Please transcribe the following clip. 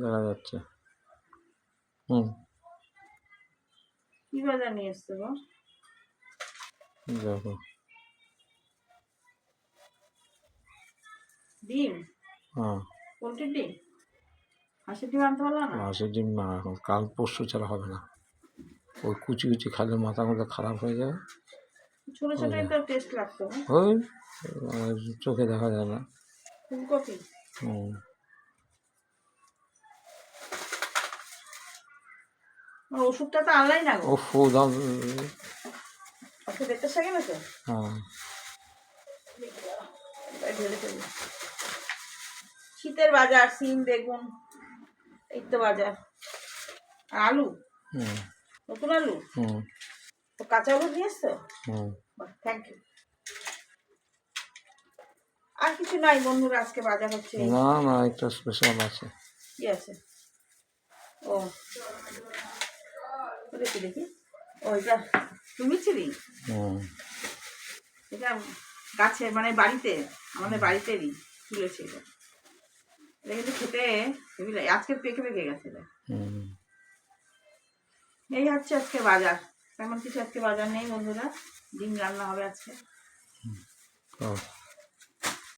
দেখা যাচ্ছে। হুম, কি বাজার নিয়ে এসছো গো? দেখো। ডিম? হ্যাঁ, পোলট্রির ডিম? হাঁসের ডিম আনতে পারলো না? মাসের ডিম না, এখন কাল পরশু ছাড়া হবে না। ওই কুচি কুচি খালে মাথা মাথা খারাপ হয়ে যাবে। ছোট ছোটই তো টেস্ট লাগতো। ওই চোখে দেখা যায় না। ফুলকপি? হুম, ওষুধটা তো আনলাই না গো। ওফো দাম। ওষুধ দেখতে শাকে না তো। হ্যাঁ, ঢেলে ফেলি। শীতের বাজার, সিম বেগুন এই তো বাজার। আর আলু? হুম, নতুন আলু? হুম, তো কাঁচা আলু নিয়ে এসছো? হুম। Thank you. আর কিছু নাই বন্ধুরা, আজকে বাজার হচ্ছে। না না, একটা স্পেশাল আছে। কি আছে? ও দেখি দেখি। ওইটা তুমি ছিলি? হুম, এটা গাছে মানে বাড়িতে, আমাদের বাড়িতেই তুলেছি এটা। এটা কিন্তু খেতে আজকে পেকে পেকে গেছে। হুম। এই হচ্ছে আজকে বাজার। তেমন কিছু আজকে বাজার নেই বন্ধুরা। ডিম রান্না হবে আজকে।